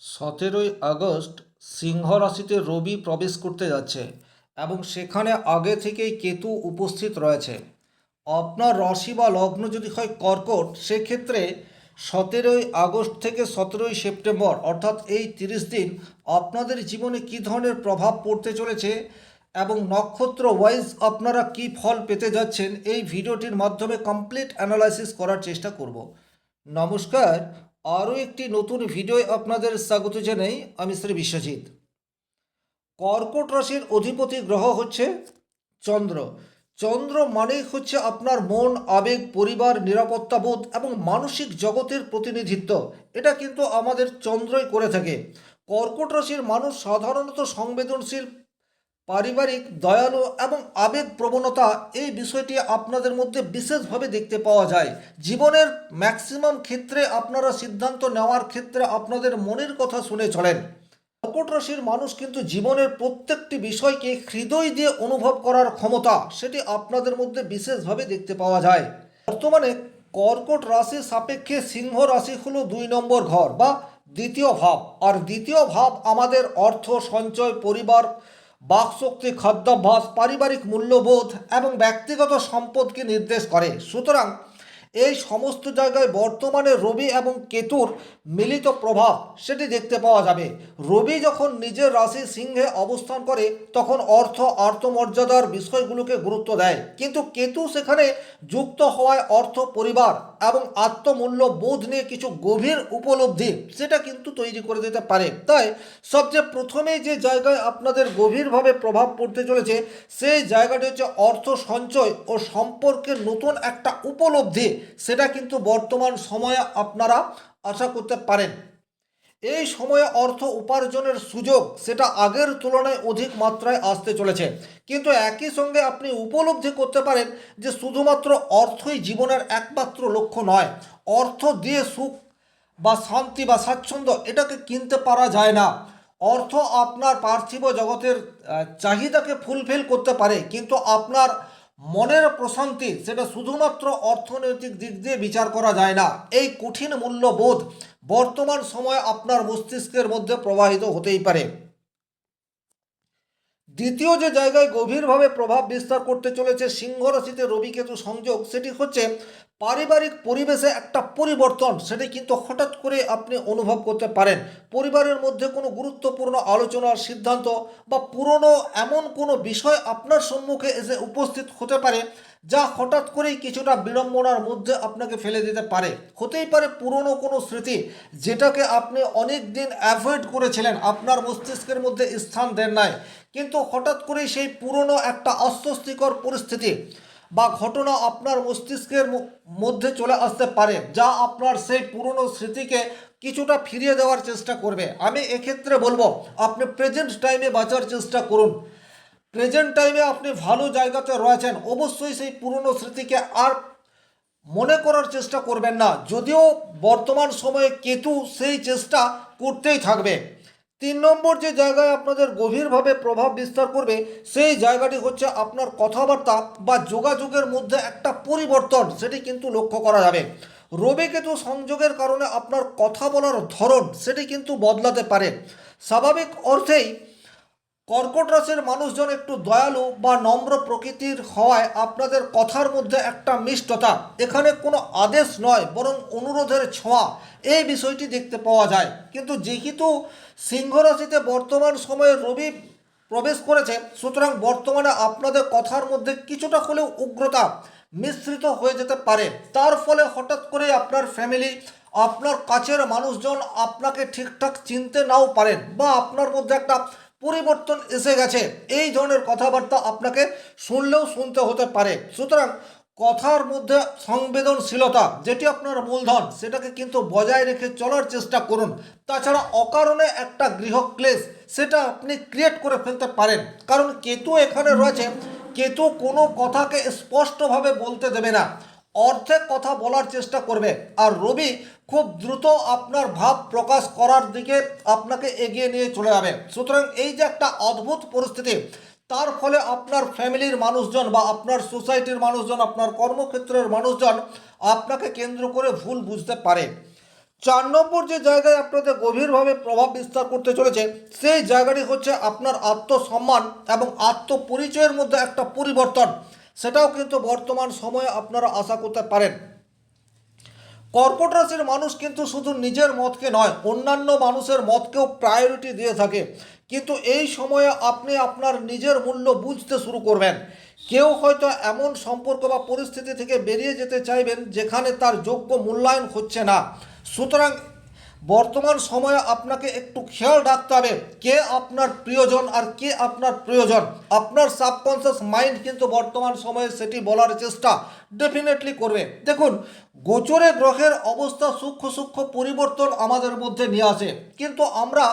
17ই August সিংহ রাশিতে রবি প্রবেশ করতে যাচ্ছে এবং সেখানে আগে থেকেই কেতু উপস্থিত রয়েছে। আপনার রাশি বা লগ্ন যদি হয় কর্কট, সেক্ষেত্রে 17ই আগস্ট থেকে 17ই সেপ্টেম্বর অর্থাৎ এই 30 দিন আপনাদের জীবনে কী ধরনের প্রভাব পড়তে চলেছে এবং নক্ষত্র ওয়াইজ আপনারা কী ফল পেতে যাচ্ছেন, এই ভিডিওটির মাধ্যমে কমপ্লিট অ্যানালাইসিস করার চেষ্টা করব। নমস্কার, আরও একটি নতুন ভিডিওয় আপনাদের স্বাগত জানাই। আমি শ্রী বিশ্বজিৎ। কর্কট রাশির অধিপতি গ্রহ হচ্ছে চন্দ্র। চন্দ্র মানেই হচ্ছে আপনার মন, আবেগ, পরিবার, নিরাপত্তাবোধ এবং মানসিক জগতের প্রতিনিধিত্ব। এটা কিন্তু আমাদের চন্দ্রই করে থাকে। কর্কট রাশির মানুষ সাধারণত সংবেদনশীল, পারিবারিক, দয়ালু এবং আবেগ প্রবণতা, এই বিষয়টি আপনাদের মধ্যে বিশেষভাবে দেখতে পাওয়া যায়। জীবনের ম্যাক্সিমাম ক্ষেত্রে আপনারা সিদ্ধান্ত নেওয়ার ক্ষেত্রে আপনাদের মনের কথা শুনে চলেন। কর্কট রাশির মানুষ কিন্তু জীবনের প্রত্যেকটি বিষয়কে হৃদয় দিয়ে অনুভব করার ক্ষমতা, সেটি আপনাদের মধ্যে বিশেষভাবে দেখতে পাওয়া যায়। বর্তমানে কর্কট রাশি সাপেক্ষে সিংহ রাশি হলো 2 নম্বর ঘর বা দ্বিতীয় ভাব। আর দ্বিতীয় ভাব আমাদের অর্থ সঞ্চয়, পরিবার, বাকশক্তি, খাদ্যাভ্যাস, পারিবারিক মূল্যবোধ এবং ব্যক্তিগত সম্পদকে নির্দেশ করে। সুতরাং এই সমস্ত জায়গায় বর্তমানে রবি এবং কেতুর মিলিত প্রভাব সেটি দেখতে পাওয়া যাবে। রবি যখন নিজের রাশি সিংহে অবস্থান করে তখন অর্থ, আত্মমর্যাদার বিষয়গুলোকে গুরুত্ব দেয়, কিন্তু কেতু সেখানে যুক্ত হওয়ায় অর্থ, পরিবার এবং আত্মমূল্য বোধ নিয়ে কিছু গভীর উপলব্ধি সেটা কিন্তু তৈরি করে দিতে পারে। তাই সবচেয়ে প্রথমেই যে জায়গায় আপনাদের গভীরভাবে প্রভাব পড়তে চলেছে সেই জায়গাটি হচ্ছে অর্থ সঞ্চয় ও সম্পর্কের নতুন একটা উপলব্ধি। সেটা কিন্তু বর্তমান সময়ে আপনারা আশা করতে পারেন। এই সময়ে অর্থ উপার্জনের সুযোগ সেটা আগের তুলনায় অধিক মাত্রায় আসতে চলেছে, কিন্তু একই সঙ্গে আপনি উপলব্ধি করতে পারেন যে শুধুমাত্র অর্থই জীবনের একমাত্র লক্ষ্য নয়। অর্থ দিয়ে সুখ বা শান্তি বা স্বাচ্ছন্দ্য এটাকে কিনতে পারা যায় না। অর্থ আপনার পার্থিব জগতের চাহিদাকে ফুলফিল করতে পারে, কিন্তু আপনার মনের প্রশান্তি সেটা শুধুমাত্র অর্থনৈতিক দিক দিয়ে বিচার করা যায় না। এই কঠিন মূল্যবোধ বর্তমান সময়ে আপনার মস্তিষ্কের মধ্যে প্রবাহিত হতেই পারে। দ্বিতীয় যে জায়গায় গভীরভাবে প্রভাব বিস্তার করতে চলেছে সিংহ রাশিতে রবি কেতু সংযোগ, সেটি হচ্ছে পারিবারিক পরিবেশে একটা পরিবর্তন। সেটি কিন্তু হঠাৎ করে আপনি অনুভব করতে পারেন। পরিবারের মধ্যে কোনো গুরুত্বপূর্ণ আলোচনার সিদ্ধান্ত বা পুরনো এমন কোনো বিষয় আপনার সম্মুখে এসে উপস্থিত হতে পারে যা হঠাৎ করেই কিছুটা বিড়ম্বনার মধ্যে আপনাকে ফেলে দিতে পারে। হতেই পারে পুরনো কোনো স্মৃতি যেটাকে আপনি অনেক দিন অ্যাভয়েড করেছিলেন, আপনার মস্তিষ্কের মধ্যে স্থান দেন নাই, কিন্তু হঠাৎ করেই সেই পুরনো একটা অস্বস্তিকর পরিস্থিতি বা ঘটনা আপনার মস্তিষ্কের মধ্যে চলে আসতে পারে, যা আপনার সেই পুরনো স্মৃতিকে কিছুটা ফিরিয়ে দেওয়ার চেষ্টা করবে। আমি এক্ষেত্রে বলবো আপনি প্রেজেন্ট টাইমে বাঁচার চেষ্টা করুন। প্রেজেন্ট টাইমে আপনি ভালো জায়গাতে রয়েছেন, অবশ্যই সেই পুরনো স্মৃতিকে আর মনে করার চেষ্টা করবেন না, যদিও বর্তমান সময়ে কেতু সেই চেষ্টা করতেই থাকবে। 3 নম্বর যে জায়গায় আপনাদের গভীরভাবে প্রভাব বিস্তার করবে সেই জায়গাটি হচ্ছে আপনার কথাবার্তা বা যোগাযোগের মধ্যে একটা পরিবর্তন, সেটি কিন্তু লক্ষ্য করা যাবে। রবি কেতু সংযোগের কারণে আপনার কথা বলার ধরন সেটি কিন্তু বদলাতে পারে। স্বাভাবিক অর্থেই কর্কট রাশির মানুষজন একটু দয়ালু বা নম্র প্রকৃতির হওয়ায় আপনাদের কথার মধ্যে একটা মিষ্টতা, এখানে কোনো আদেশ নয় বরং অনুরোধের ছোঁয়া, এই বিষয়টি দেখতে পাওয়া যায়। কিন্তু যেহেতু সিংহ রাশিতে বর্তমান সময়ে রবি প্রবেশ করেছে, সুতরাং বর্তমানে আপনাদের কথার মধ্যে কিছুটা হলেও উগ্রতা মিশ্রিত হয়ে যেতে পারে। তার ফলে হঠাৎ করে আপনার ফ্যামিলি, আপনার কাছের মানুষজন আপনাকে ঠিকঠাক চিনতে নাও পারেন বা আপনার মধ্যে একটা পরিবর্তন এসে গেছে, এই ধরনের কথাবার্তা আপনাকে শুনলেও শুনতে হতে পারে। সুতরাং কথার মধ্যে সংবেদনশীলতা যেটি আপনার মূলধন, সেটাকে কিন্তু বজায় রেখে চলার চেষ্টা করুন। তাছাড়া অকারণে একটা গৃহক্লেশ সেটা আপনি ক্রিয়েট করে ফেলতে পারেন, কারণ কেতু এখানে রয়েছে। কেতু কোনো কথাকে স্পষ্টভাবে বলতে দেবে না, অর্ধেক কথা বলার চেষ্টা করবে। আর রবি খুব দ্রুত আপনার ভাব প্রকাশ করার দিকে আপনাকে এগিয়ে নিয়ে চলে যাবে। সুতরাং এই যে একটা অদ্ভুত পরিস্থিতি, তার ফলে আপনার ফ্যামিলির মানুষজন বা আপনার সোসাইটির মানুষজন, আপনার কর্মক্ষেত্রের মানুষজন আপনাকে কেন্দ্র করে ভুল বুঝতে পারে। 4 নম্বর যে জায়গায় আপনাদের গভীরভাবে প্রভাব বিস্তার করতে চলেছে সেই জায়গাটি হচ্ছে আপনার আত্মসম্মান এবং আত্মপরিচয়ের মধ্যে একটা পরিবর্তন, সেটাও কিন্তু বর্তমান সময়ে আপনারা আশা করতে পারেন। কর্কট রাশির মানুষ কিন্তু শুধু নিজের মতকে নয়, অন্যান্য মানুষের মতকেও প্রায়োরিটি দিয়ে থাকে। কিন্তু এই সময়ে আপনি আপনার নিজের মূল্য বুঝতে শুরু করবেন। কেউ হয়তো এমন সম্পর্ক বা পরিস্থিতি থেকে বেরিয়ে যেতে চাইবেন যেখানে তার যোগ্য মূল্যায়ন হচ্ছে না। সুতরাং বর্তমান সময়ে আপনাকে একটু খেয়াল রাখতে হবে কে আপনার প্রিয়জন আর কে আপনার প্রয়োজন। আপনার সাবকনসিয়াস মাইন্ড কিন্তু বর্তমান সময়ে সেটি বলার চেষ্টা ডেফিনেটলি করবে। দেখুন, গোচরে গ্রহের অবস্থা সূক্ষ্ম সূক্ষ্ম পরিবর্তন আমাদের মধ্যে নিয়ে আসে, কিন্তু আমরা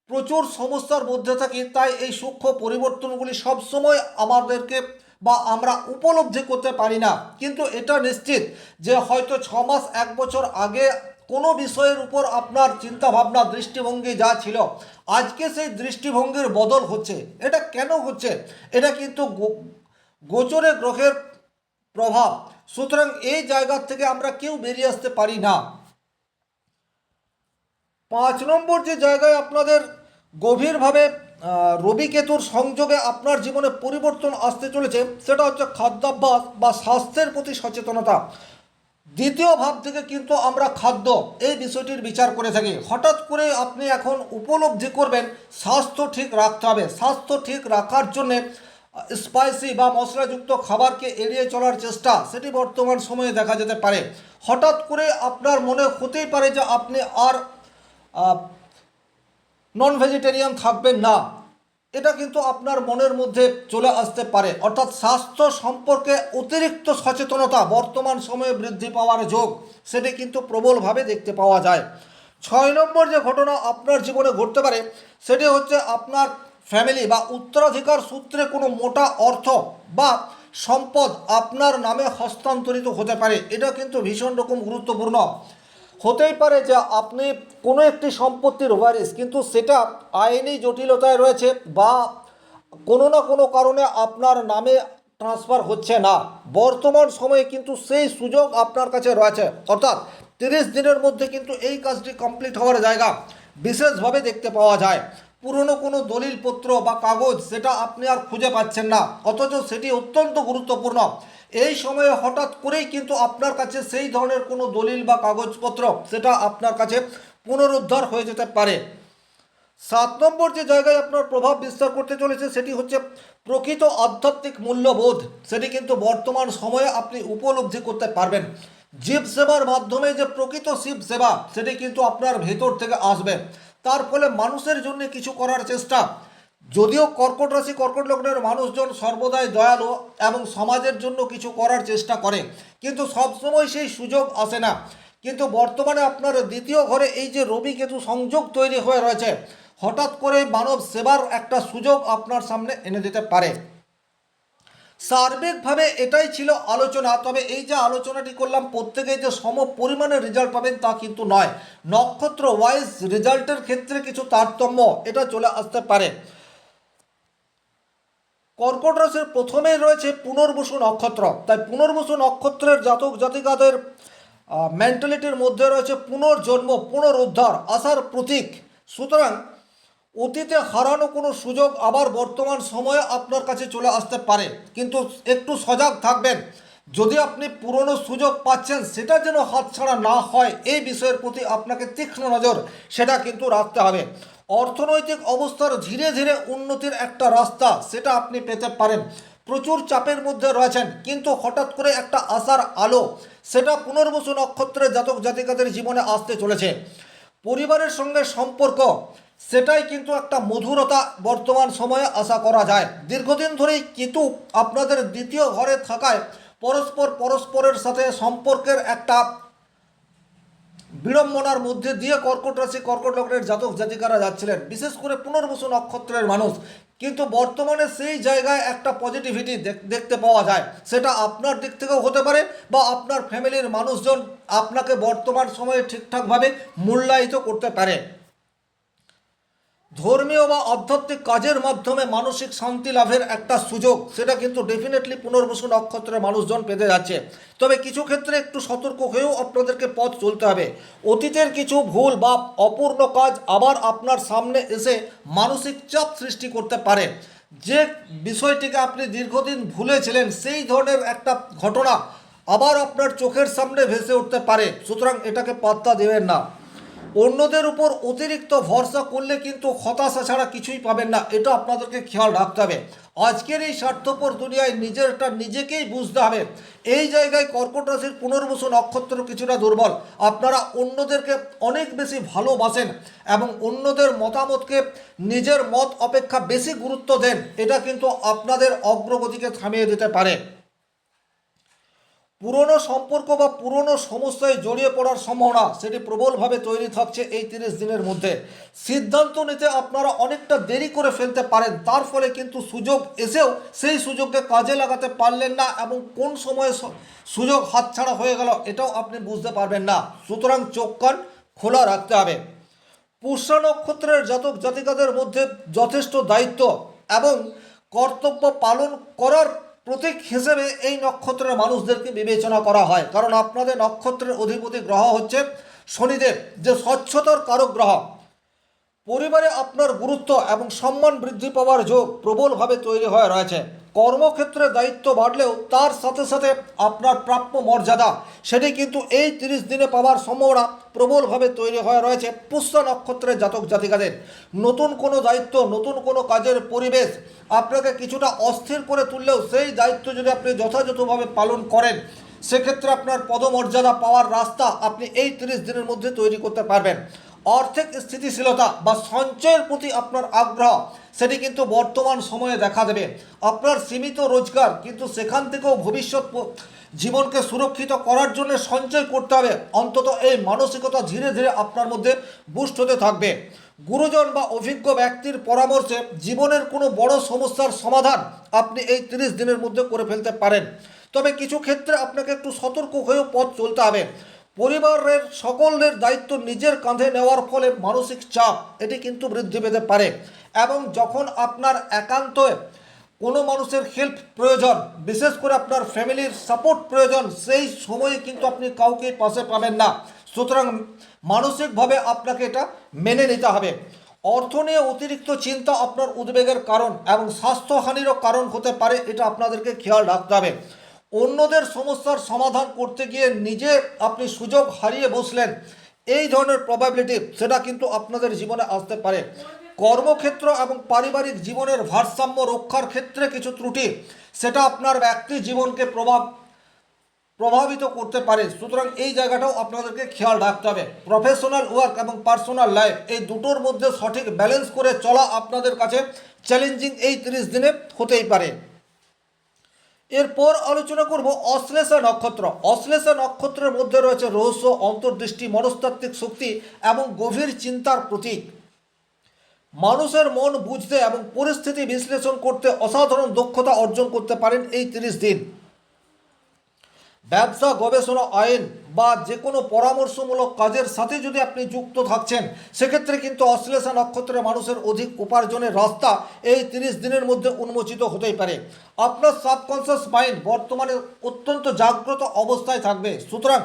প্রচুর সমস্যার মধ্যে থাকি, তাই এই সূক্ষ্ম পরিবর্তনগুলি সবসময় আমাদেরকে বা আমরা উপলব্ধি করতে পারি না। কিন্তু এটা নিশ্চিত যে হয়তো 6 মাস 1 বছর আগে কোনো বিষয়ের উপর আপনার চিন্তাভাবনা দৃষ্টিভঙ্গি যা ছিল, আজকে সেই দৃষ্টিভঙ্গির বদল হচ্ছে। এটা কেন হচ্ছে? এটা কিন্তু গোচরে গ্রহের প্রভাব। সুতরাং এই জায়গা থেকে আমরা কেউ বেরিয়ে আসতে পারি না। 5 নম্বর যে জায়গায় আপনাদের গভীরভাবে রবি কেতুর সংযোগে আপনার জীবনে পরিবর্তন আসতে চলেছে সেটা হচ্ছে খাদ্যাভ্যাস বা স্বাস্থ্যের প্রতি সচেতনতা। দ্বিতীয় ভাব থেকে কিন্তু আমরা খাদ্য এই বিষয়টির বিচার করে থাকি। হঠাৎ করে আপনি এখন উপলব্ধি করবেন স্বাস্থ্য ঠিক রাখতে হবে। স্বাস্থ্য ঠিক রাখার জন্যে স্পাইসি বা মশলাযুক্ত খাবারকে এড়িয়ে চলার চেষ্টা সেটি বর্তমান সময়ে দেখা যেতে পারে। হঠাৎ করে আপনার মনে হতেই পারে যে আপনি আর নন ভেজিটেরিয়ান থাকবেন না। এটা কিন্তু আপনার মনের মধ্যে চলে আসতে পারে। অর্থাৎ স্বাস্থ্য সম্পর্কে অতিরিক্ত সচেতনতা বর্তমান সময়ে বৃদ্ধি পাওয়ার যোগ সেটি কিন্তু প্রবলভাবে দেখতে পাওয়া যায়। 6 নম্বর যে ঘটনা আপনার জীবনে ঘটতে পারে সেটি হচ্ছে আপনার ফ্যামিলি বা উত্তরাধিকার সূত্রে কোনো মোটা অর্থ বা সম্পদ আপনার নামে হস্তান্তরিত হতে পারে। এটা কিন্তু ভীষণ রকম গুরুত্বপূর্ণ। হতেই পারে যে আপনি কোনো একটি সম্পত্তির ওয়ারিশ, কিন্তু সেটা আইনি জটিলতায় রয়েছে বা কোনো না কোনো কারণে আপনার নামে ট্রান্সফার হচ্ছে না। বর্তমান সময়ে কিন্তু সেই সুযোগ আপনার কাছে রয়েছে। অর্থাৎ 30 দিনের মধ্যে কিন্তু এই কাজটি কমপ্লিট হওয়ার জায়গা বিশেষভাবে দেখতে পাওয়া যায়। পুরনো কোনো দলিলপত্র বা কাগজ সেটা আপনি আর খুঁজে পাচ্ছেন না, অথচ সেটি অত্যন্ত গুরুত্বপূর্ণ। এই সময়ে হঠাৎ করেই কিন্তু আপনার কাছে সেই ধরনের কোনো দলিল বা কাগজপত্র সেটা আপনার কাছে পুনরুদ্ধার হয়ে যেতে পারে। 7 নম্বর যে জায়গায় আপনার প্রভাব বিস্তার করতে চলেছে সেটি হচ্ছে প্রকৃত আধ্যাত্মিক মূল্যবোধ। সেটি কিন্তু বর্তমান সময়ে আপনি উপলব্ধি করতে পারবেন। জীব সেবার মাধ্যমে যে প্রকৃত শিব সেবা সেটি কিন্তু আপনার ভেতর থেকে আসবে। তার ফলে মানুষের জন্য কিছু করার চেষ্টা। যদিও কর্কট রাশি কর্কট লগ্নের মানুষজন সর্বদাই দয়ালু এবং সমাজের জন্য কিছু করার চেষ্টা করে, কিন্তু সবসময় সেই সুযোগ আসে না। কিন্তু বর্তমানে আপনার দ্বিতীয় ঘরে এই যে রবি কেতু সংযোগ তৈরি হয়ে রয়েছে, হঠাৎ করে মানব সেবার একটা সুযোগ আপনার সামনে এনে দিতে পারে। সার্বিকভাবে এটাই ছিল আলোচনা। তবে এই যে আলোচনাটি করলাম প্রত্যেকেই যে সম পরিমাণে রেজাল্ট পাবেন তা কিন্তু নয়। নক্ষত্র ওয়াইজ রেজাল্টের ক্ষেত্রে কিছু তারতম্য এটা চলে আসতে পারে। কর্কট রাশির প্রথমেই রয়েছে পুনর্বসু নক্ষত্র, তাই পুনর্বসু নক্ষত্রের জাতক জাতিকাদের মেন্টালিটির মধ্যে রয়েছে পুনর্জন্ম, পুনরুদ্ধার, আশার প্রতীক। সুতরাং অতীতে হারানো কোনো সুযোগ আবার বর্তমান সময়ে আপনার কাছে চলে আসতে পারে, কিন্তু একটু সজাগ থাকবেন। যদি আপনি পুরনো সুযোগ পাচ্ছেন সেটা যেন হাতছাড়া না হয়, এই বিষয়ের প্রতি আপনাকে তীক্ষ্ণ নজর সেটা কিন্তু রাখতে হবে। অর্থনৈতিক অবস্থার ধীরে ধীরে উন্নতির একটা রাস্তা সেটা আপনি পেতে পারেন। প্রচুর চাপের মধ্যে রয়েছেন, কিন্তু হঠাৎ করে একটা আশার আলো সেটা পুনর্বসু নক্ষত্রের জাতক জাতিকাদের জীবনে আসতে চলেছে। পরিবারের সঙ্গে সম্পর্ক সেটাই কিন্তু একটা মধুরতা বর্তমান সময়ে আশা করা যায়। দীর্ঘদিন ধরেই কেতু আপনাদের দ্বিতীয় ঘরে থাকায় পরস্পরের সাথে সম্পর্কের একটা বিড়ম্বনার মধ্যে দিয়ে কর্কট রাশি কর্কট লগ্নের জাতক জাতিকারা যাচ্ছিলেন, বিশেষ করে পুনর্বসু নক্ষত্রের মানুষ। কিন্তু বর্তমানে সেই জায়গায় একটা পজিটিভিটি দেখতে পাওয়া যায়। সেটা আপনার দিক থেকেও হতে পারে বা আপনার ফ্যামিলির মানুষজন আপনাকে বর্তমান সময়ে ঠিকঠাকভাবে মূল্যায়িত করতে পারে। ধর্মীয় বা আধ্যাত্মিক কাজের মাধ্যমে মানসিক শান্তি লাভের একটা সুযোগ, সেটা কিন্তু ডেফিনেটলি পুনর্বসু নক্ষত্রের মানুষজন পেতে যাচ্ছে। তবে কিছু ক্ষেত্রে একটু সতর্ক হয়েও আপনাদেরকে পথ চলতে হবে। অতীতের কিছু ভুল বা অপূর্ণ কাজ আবার আপনার সামনে এসে মানসিক চাপ সৃষ্টি করতে পারে। যে বিষয়টিকে আপনি দীর্ঘদিন ভুলেছিলেন, সেই ধরনের একটা ঘটনা আবার আপনার চোখের সামনে ভেসে উঠতে পারে। সুতরাং এটাকে পাত্তা দেবেন না। অন্যদের উপর অতিরিক্ত ভরসা করলে কিন্তু হতাশা ছাড়া কিছুই পাবেন না, এটা আপনাদেরকে খেয়াল রাখতে হবে। আজকের এই স্বার্থপর দুনিয়ায় নিজেরটা নিজেকেই বুঝতে হবে। এই জায়গায় কর্কট রাশির পুনর্বসু নক্ষত্র কিছুটা দুর্বল। আপনারা অন্যদেরকে অনেক বেশি ভালোবাসেন এবং অন্যদের মতামতকে নিজের মত অপেক্ষা বেশি গুরুত্ব দেন। এটা কিন্তু আপনাদের অগ্রগতিকে থামিয়ে দিতে পারে। পুরনো সম্পর্ক বা পুরনো সমস্যায় জড়িয়ে পড়ার সম্ভাবনা সেটি প্রবলভাবে তৈরি থাকছে এই 30 দিনের মধ্যে। সিদ্ধান্ত নিতে আপনারা অনেকটা দেরি করে ফেলতে পারেন, তার ফলে কিন্তু সুযোগ এসেও সেই সুযোগকে কাজে লাগাতে পারলেন না এবং কোন সময়ে সুযোগ হাতছাড়া হয়ে গেল এটাও আপনি বুঝতে পারবেন না। সুতরাং চোখ কান খোলা রাখতে হবে। পুষ্যা নক্ষত্রের জাতক জাতিকাদের মধ্যে যথেষ্ট দায়িত্ব এবং কর্তব্য পালন করার প্রতীক হিসেবে এই নক্ষত্রের মানুষদেরকে বিবেচনা করা হয়, কারণ আপনাদের নক্ষত্রের অধিপতি গ্রহ হচ্ছে শনিদেব, যে স্বচ্ছতার কারক গ্রহ। পরিবারে আপনার গুরুত্ব এবং সম্মান বৃদ্ধি পাওয়ার যোগ প্রবলভাবে তৈরি হয়ে রয়েছে। কর্মক্ষেত্রে দায়িত্ব বাড়লেও তার সাথে সাথে আপনার প্রাপ্য মর্যাদা সেটি কিন্তু এই 30 দিনে পাওয়ার সম্ভাবনা প্রবলভাবে তৈরি হয়ে রয়েছে পুষ্যা নক্ষত্রের জাতক জাতিকাদের। নতুন কোনো দায়িত্ব, নতুন কোনো কাজের পরিবেশ আপনাকে কিছুটা অস্থির করে তুললেও সেই দায়িত্ব যদি আপনি যথাযথভাবে পালন করেন, সেক্ষেত্রে আপনার পদমর্যাদা পাওয়ার রাস্তা আপনি এই 30 দিনের মধ্যে তৈরি করতে পারবেন। আর্থিক স্থিতিশীলতা বা সঞ্চয়ের প্রতি আপনার আগ্রহ সেটি কিন্তু বর্তমান সময়ে দেখা দেবে। আপনার সীমিত রোজগার, কিন্তু সেখান থেকেও ভবিষ্যৎ জীবনকে সুরক্ষিত করার জন্য সঞ্চয় করতে হবে, অন্তত এই মানসিকতা ধীরে ধীরে আপনার মধ্যে বুস্ট হতে থাকবে। গুরুজন বা অভিজ্ঞ ব্যক্তির পরামর্শে জীবনের কোনো বড় সমস্যার সমাধান আপনি এই 30 দিনের মধ্যে করে ফেলতে পারেন। তবে কিছু ক্ষেত্রে আপনাকে একটু সতর্ক হয়েও পথ চলতে হবে। পরিবারের সকলের দায়িত্ব নিজের কাঁধে নেওয়ার ফলে মানসিক চাপ এটি কিন্তু বৃদ্ধি পেতে পারে এবং যখন আপনার একান্ত কোনো মানুষের হেল্প প্রয়োজন, বিশেষ করে আপনার ফ্যামিলির সাপোর্ট প্রয়োজন, সেই সময়ে কিন্তু আপনি কাউকে পাশে পাবেন না। সুতরাং মানসিকভাবে আপনাকে এটা মেনে নিতে হবে। অর্থ নিয়ে অতিরিক্ত চিন্তা আপনার উদ্বেগের কারণ এবং স্বাস্থ্যহানিরও কারণ হতে পারে, এটা আপনাদেরকে খেয়াল রাখতে হবে। অন্যদের সমস্যার সমাধান করতে গিয়ে নিজে আপনি সুযোগ হারিয়ে বসলেন, এই ধরনের প্রবাবিলিটি সেটা কিন্তু আপনাদের জীবনে আসতে পারে। কর্মক্ষেত্র এবং পারিবারিক জীবনের ভারসাম্য রক্ষার ক্ষেত্রে কিছু ত্রুটি সেটা আপনার ব্যক্তি জীবনকে প্রভাবিত করতে পারে। সুতরাং এই জায়গাটাও আপনাদেরকে খেয়াল রাখতে হবে। প্রফেশনাল ওয়ার্ক এবং পার্সোনাল লাইফ এই দুটোর মধ্যে সঠিক ব্যালেন্স করে চলা আপনাদের কাছে চ্যালেঞ্জিং এই 30 দিনে হতেই পারে। এরপর আলোচনা করব অশ্লেষা নক্ষত্র। অশ্লেষা নক্ষত্রের মধ্যে রয়েছে রহস্য, অন্তর্দৃষ্টি, মনস্তাত্ত্বিক শক্তি এবং গভীর চিন্তার প্রতীক। মানুষের মন বুঝতে এবং পরিস্থিতি বিশ্লেষণ করতে অসাধারণ দক্ষতা অর্জন করতে পারেন এই 30 দিন। ব্যবসা, গবেষণা, আইন বা যে কোনো পরামর্শমূলক কাজের সাথে যদি আপনি যুক্ত থাকছেন, সেক্ষেত্রে কিন্তু অশ্লেষা নক্ষত্রের মানুষের অধিক উপার্জনের রাস্তা এই 30 দিনের মধ্যে উন্মোচিত হতেই পারে। আপনার সাবকনসিয়াস মাইন্ড বর্তমানে অত্যন্ত জাগ্রত অবস্থায় থাকবে। সুতরাং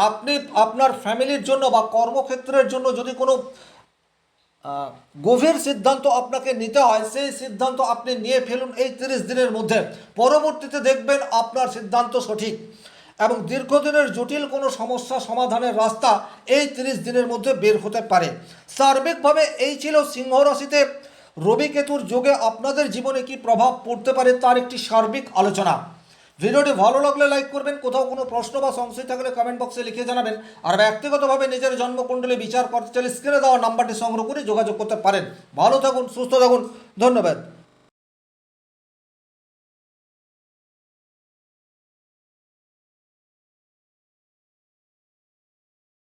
আপনি আপনার ফ্যামিলির জন্য বা কর্মক্ষেত্রের জন্য যদি কোনো গভীর সিদ্ধান্ত আপনাকে নিতে হয়, সেই সিদ্ধান্ত আপনি নিয়ে ফেলুন এই 30 দিনের মধ্যে। পরবর্তীতে দেখবেন আপনার সিদ্ধান্ত সঠিক এবং দীর্ঘদিনের জটিল কোনো সমস্যা সমাধানের রাস্তা এই 30 দিনের মধ্যে বের হতে পারে। সার্বিকভাবে এই ছিল সিংহ রাশিতে রবি কেতুর যোগে আপনাদের জীবনে কি প্রভাব পড়তে পারে তার একটি সার্বিক আলোচনা। ভিডিওটি ভালো লাগলে লাইক করবেন, কোথাও কোনো প্রশ্ন বা সংশয় থাকলে কমেন্ট বক্সে লিখে জানাবেন। আর ব্যক্তিগতভাবে নিজের জন্মকুণ্ডলী বিচার করতে চাইলে স্ক্রিনে দেওয়া নাম্বারটি সংগ্রহ করে যোগাযোগ করতে পারেন। ভালো থাকুন, সুস্থ থাকুন, ধন্যবাদ।